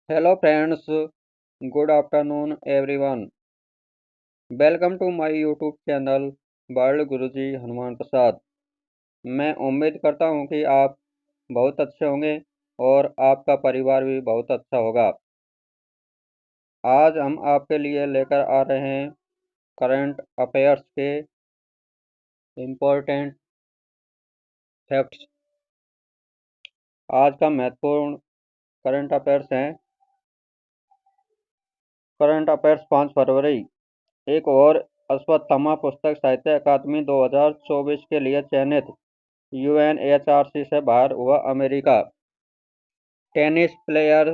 Hello friends, good afternoon everyone. Welcome to my YouTube channel world Guruji Hanuman Prasad. मैं उम्मीद करता हूँ कि आप बहुत अच्छे होंगे और आपका परिवार भी बहुत अच्छा होगा। आज हम आपके लिए लेकर आ रहे हैं करंट अफेयर्स के इम्पोर्टेंट फैक्ट्स। आज का महत्वपूर्ण करंट अफेयर्स हैं। करंट अफेयर्स 5 फरवरी। एक और अश्वत्थामा पुस्तक साहित्य अकादमी 2024 के लिए चयनित। यूएनएचआरसी से बाहर हुआ America. Tennis player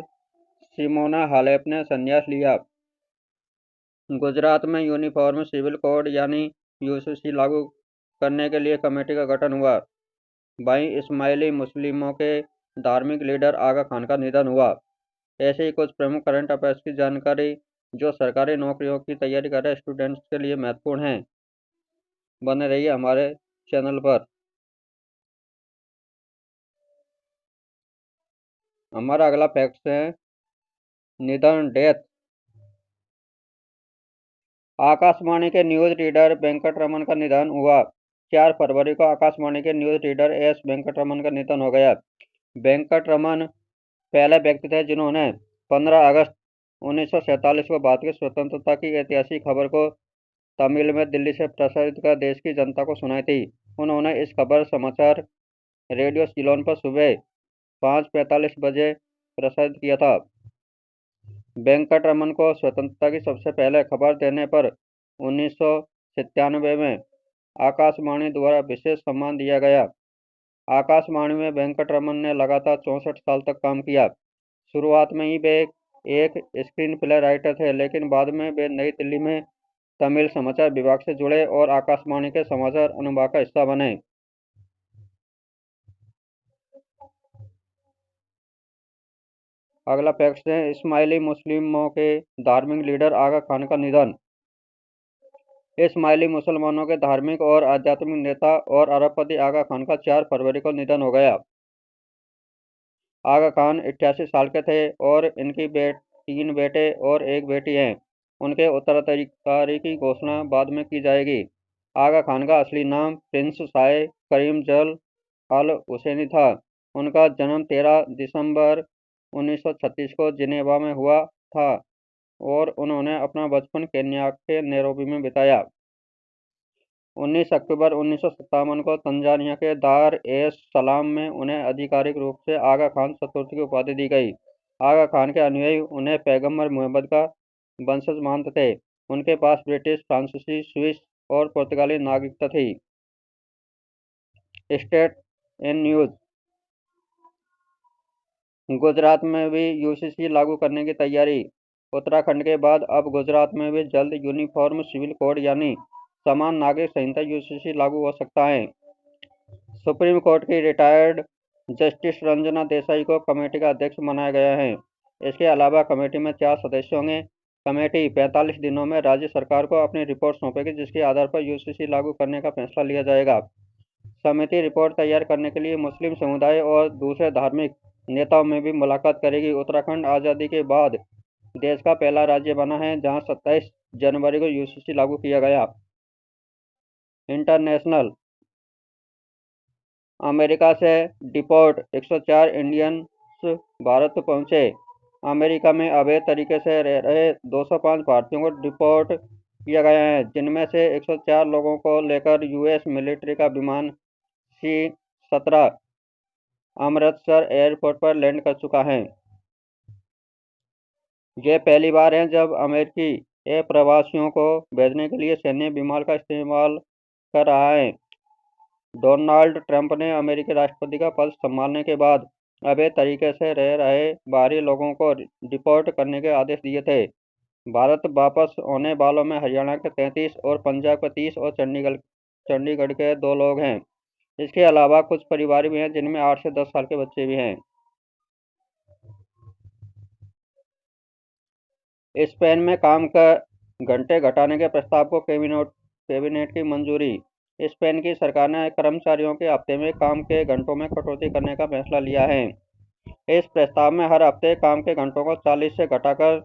Simona Halep ने संन्यास लिया। गुजरात में यूनिफॉर्म सिविल कोड यानी यूसीसी लागू करने के लिए कमेटी का गठन हुआ। भाई इस्माइली मुस्लिमों के धार्मिक लीडर आगा खान का निधन हुआ। ऐसे ही कुछ प्रमुख करंट अफेयर्स की जानकारी जो सरकारी नौकरियों की तैयारी कर रहे स्टूडेंट्स के लिए महत्वपूर्ण हैं। बने रहिए हमारे चैनल पर। हमारा अगला फैक्ट है निधन डेथ। आकाशवाणी के न्यूज रीडर वेंकटरमन का निधन हुआ। 4 फरवरी को आकाशवाणी के न्यूज रीडर एस वेंकटरमन का निधन हो गया। वेंकटरमन पहले व्यक्ति थे जिन्होंने 15 अगस्त 1947 को भारत की स्वतंत्रता की ऐतिहासिक खबर को तमिल में दिल्ली से प्रसारित कर देश की जनता को सुनाई थी। उन्होंने इस खबर समाचार रेडियो सिलोन पर सुबह 5:45 बजे प्रसारित किया था। वेंकटरमन को स्वतंत्रता की सबसे पहले खबर देने पर 1997 में आकाशवाणी द्वारा विशेष सम्मान दिया गया। आकाशवाणी में वेंकटरमन ने लगातार 64 साल तक काम किया। शुरुआत में ही वे एक स्क्रीन प्ले राइटर थे, लेकिन बाद में वे नई दिल्ली में तमिल समाचार विभाग से जुड़े और आकाशवाणी के समाचार अनुभाग का हिस्सा बने। अगला फैक्ट है इस्माइली मुस्लिमों के धार्मिक लीडर आगा खान का निधन। इस्माइली मुसलमानों के धार्मिक और आध्यात्मिक नेता और अरबपति आगा खान का 4 फरवरी को निधन हो गया। आगा खान 88 साल के थे और इनकी 3 बेटे और 1 बेटी हैं। उनके उत्तराधिकारी की घोषणा बाद में की जाएगी। आगा खान का असली नाम प्रिंस शाह करीम जल अल हुसैनी था। उनका जन्म 13 दिसंबर 1936 को जिनेवा में हुआ था और उन्होंने अपना बचपन केन्या के नैरोबी में बिताया। 19 अक्टूबर 1957 को तंजानिया के दार एस सलाम में उन्हें आधिकारिक रूप से आगा खान चतुर्थ की उपाधि दी गई। आगा खान के अनुयायी उन्हें पैगंबर मोहम्मद का वंशज मानते थे। उनके पास ब्रिटिश, फ्रांसीसी, स्विस और पुर्तगाली नागरिकता थी। State in news. गुजरात में भी यूसीसी लागू करने की तैयारी। उत्तराखंड के बाद अब गुजरात में भी जल्द यूनिफॉर्म सिविल कोड यानी समान नागरिक संहिता यूसीसी लागू हो सकता है। सुप्रीम कोर्ट की रिटायर्ड जस्टिस रंजना देसाई को कमेटी का अध्यक्ष बनाया गया है। इसके अलावा कमेटी में 4 सदस्य होंगे। कमेटी 45 दिनों में राज्य सरकार को अपनी रिपोर्ट सौंपेगी, जिसके आधार पर यूसीसी लागू करने का फैसला लिया जाएगा। समिति रिपोर्ट तैयार करने के लिए मुस्लिम समुदाय और दूसरे धार्मिक नेताओं में भी मुलाकात करेगी। उत्तराखंड आज़ादी के बाद देश का पहला राज्य बना है जहां 27 जनवरी को यूसीसी लागू किया गया। इंटरनेशनल। अमेरिका से डिपोर्ट 104 इंडियंस भारत पहुंचे। अमेरिका में अवैध तरीके से रह रहे 205 भारतीयों को डिपोर्ट किया गया है, जिनमें से 104 लोगों को लेकर यूएस मिलिट्री का विमान C-17 अमृतसर एयरपोर्ट पर लैंड कर चुका है। यह पहली बार है जब अमेरिकी अप्रवासियों को भेजने के लिए सैन्य विमान का इस्तेमाल कर रहा है। डोनाल्ड ट्रंप ने अमेरिकी राष्ट्रपति का पद संभालने के बाद अवैध तरीके से रह रहे बाहरी लोगों को डिपोर्ट करने के आदेश दिए थे। भारत वापस होने वालों में हरियाणा के 33 और पंजाब के 30 और चंडीगढ़ के 2 लोग हैं। इसके अलावा कुछ परिवार भी हैं जिनमें 8 से 10 साल के बच्चे भी हैं। स्पेन में काम का घंटे घटाने के प्रस्ताव को कैबिनेट की मंजूरी। स्पेन की सरकार ने कर्मचारियों के हफ्ते में काम के घंटों में कटौती करने का फैसला लिया है। इस प्रस्ताव में हर हफ्ते काम के घंटों को 40 से घटाकर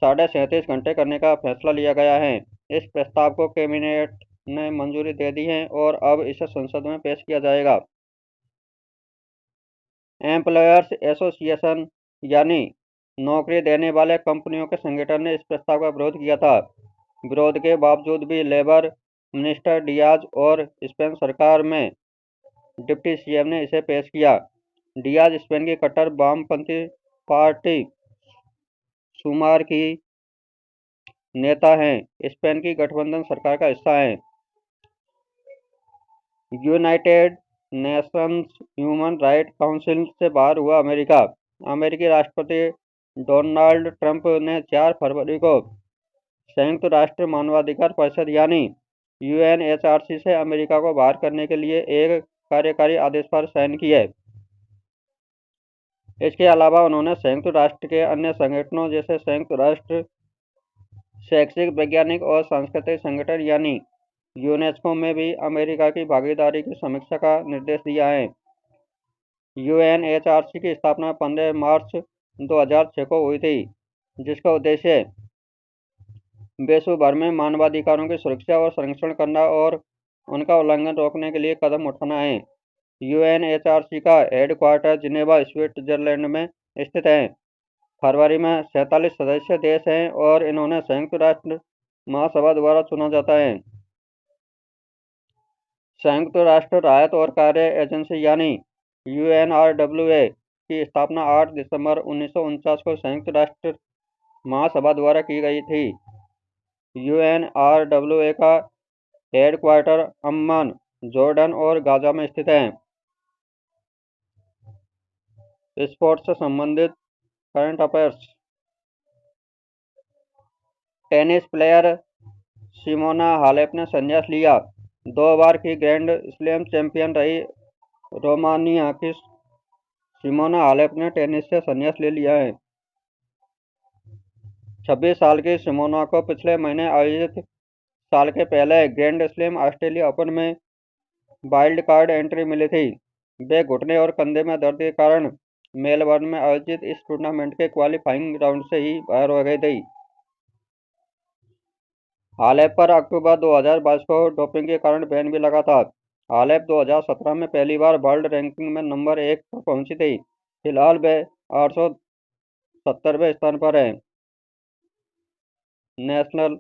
37.5 घंटे करने का फैसला लिया गया है। इस प्रस्ताव को कैबिनेट ने मंजूरी दे दी है और अब इसे संसद में पेश किया जाएगा। एम्प्लॉयर्स एसोसिएशन यानी नौकरी देने वाले कंपनियों के संगठन ने इस प्रस्ताव का विरोध किया था। विरोध के बावजूद भी लेबर मिनिस्टर डियाज और स्पेन सरकार में डिप्टी सीएम ने इसे पेश किया। डियाज स्पेन की कट्टर वामपंथी पार्टी सुमार की नेता हैं। स्पेन की गठबंधन सरकार का हिस्सा हैं। United Nations human right council से बाहर हुआ अमेरिका। अमेरिकी राष्ट्रपति डोनाल्ड ट्रंप ने 4 फरवरी को संयुक्त राष्ट्र मानवाधिकार परिषद यानी यूएनएचआरसी से अमेरिका को बाहर करने के लिए एक कार्यकारी आदेश पर साइन किए। इसके अलावा उन्होंने संयुक्त राष्ट्र के अन्य संगठनों जैसे संयुक्त राष्ट्र शैक्षिक, वैज्ञानिक और सांस्कृतिक संगठन यानी यूनेस्को में भी अमेरिका की भागीदारी की समीक्षा का निर्देश दिया है। यूएनएचआरसी की स्थापना 15 मार्च 2006 को हुई थी, जिसका उद्देश्य विश्व भर में मानवाधिकारों की सुरक्षा और संरक्षण करना और उनका उल्लंघन रोकने के लिए कदम उठाना है। यूएनएचआरसी का हेडक्वार्टर जिनेवा, स्विट्जरलैंड में स्थित है। फरवरी में 47 सदस्य देश हैं और इन्होंने संयुक्त राष्ट्र महासभा द्वारा चुना जाता है। संयुक्त राष्ट्र राहत और कार्य एजेंसी यानी यूएनआरडब्ल्यूए की स्थापना 8 दिसंबर 1949 को संयुक्त राष्ट्र महासभा द्वारा की गई थी। यूएनआरडब्ल्यूए का हेडक्वार्टर अम्मान, जॉर्डन और गाजा में स्थित है। स्पोर्ट्स से संबंधित current affairs. Tennis player Simona Halep ने संन्यास लिया। 2 बार की ग्रैंड स्लैम चैंपियन रही रोमानिया की सिमोना हालेप ने टेनिस से संन्यास ले लिया है। 26 साल की सिमोना को पिछले महीने आयोजित साल के पहले ग्रैंड स्लैम ऑस्ट्रेलिया ओपन में वाइल्ड कार्ड एंट्री मिली थी। वे घुटने और कंधे में दर्द के कारण मेलबर्न में आयोजित इस टूर्नामेंट के क्वालिफाइंग राउंड से ही बाहर हो गई थी। हालेप पर अक्टूबर 2022 को डोपिंग के कारण बैन भी लगा था। हालेप 2017 में पहली बार वर्ल्ड रैंकिंग में नंबर 1 पर पहुंची थी। फिलहाल वे 870वें स्थान पर है। National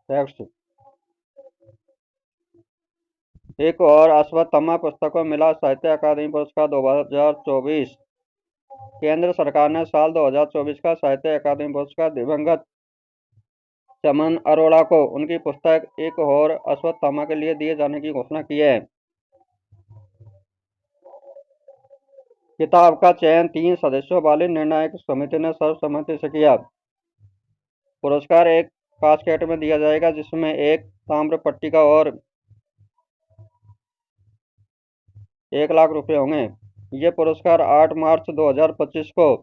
facts. एक और अश्वत्थामा पुस्तक को मिला साहित्य अकादमी पुरस्कार 2024। केंद्र सरकार ने साल 2024 का साहित्य अकादमी पुरस्कार दिवंगत चमन अरोड़ा को उनकी पुस्तक एक और अश्वत्थामा के लिए दिए जाने की घोषणा की है। किताब का चयन 3 सदस्यों वाली निर्णायक समिति ने सर्वसम्मति से किया। पुरस्कार एक कास्केट में दिया जाएगा, जिसमें एक ताम्र पट्टिका और 1 लाख रुपए होंगे। ये पुरस्कार 8 मार्च 2025 को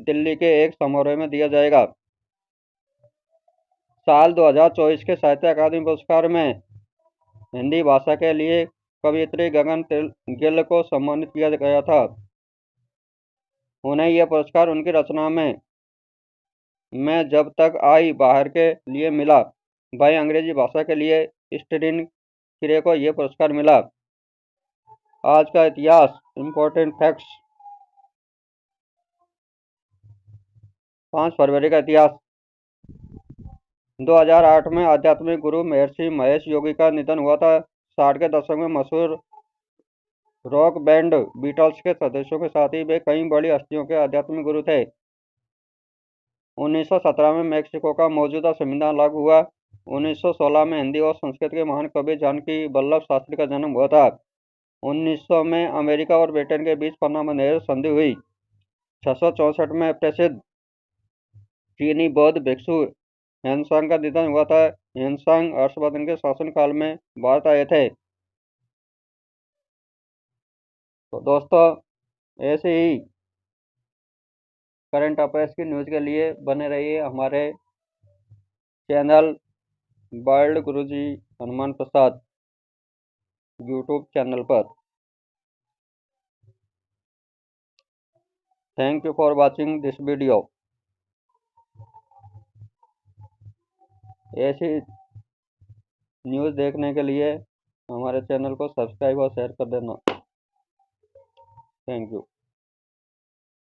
दिल्ली के एक समारोह में दिया जाएगा। साल 2024 के साहित्य अकादमी पुरस्कार में हिंदी भाषा के लिए कवयित्री गगन गिल को सम्मानित किया गया था। उन्हें यह पुरस्कार उनकी रचना में मैं जब तक आई बाहर के लिए मिला। वहीं अंग्रेजी भाषा के लिए स्टीरिन किरे को यह पुरस्कार मिला। आज का इतिहास, इम्पोर्टेंट फैक्ट्स। 5 फरवरी का इतिहास। 2008 में आध्यात्मिक गुरु महर्षि महेश योगी का निधन हुआ था। 60 के दशक में मशहूर रॉक बैंड बीटल्स के सदस्यों के साथ ही वे कई बड़ी हस्तियों के आध्यात्मिक गुरु थे। 1917 में मैक्सिको का मौजूदा संविधान लागू हुआ। 1916 में हिंदी और संस्कृत के महान कवि जानकी वल्लभ शास्त्री का जन्म हुआ था। 1900 में अमेरिका और ब्रिटेन के बीच पनामा नहर संधि हुई। 664 में प्रसिद्ध चीनी बौद्ध भिक्षु ह्वेनसांग का निधन हुआ था। ह्वेनसांग हर्षवर्धन के शासनकाल में भारत आए थे। तो दोस्तों, ऐसे ही करंट अफेयर्स की न्यूज़ के लिए बने रहिए हमारे चैनल वर्ल्ड गुरुजी हनुमान प्रसाद यूट्यूब चैनल पर। Thank you for watching this video. ऐसी न्यूज़ देखने के लिए हमारे चैनल को सब्सक्राइब और शेयर कर देना। Thank you.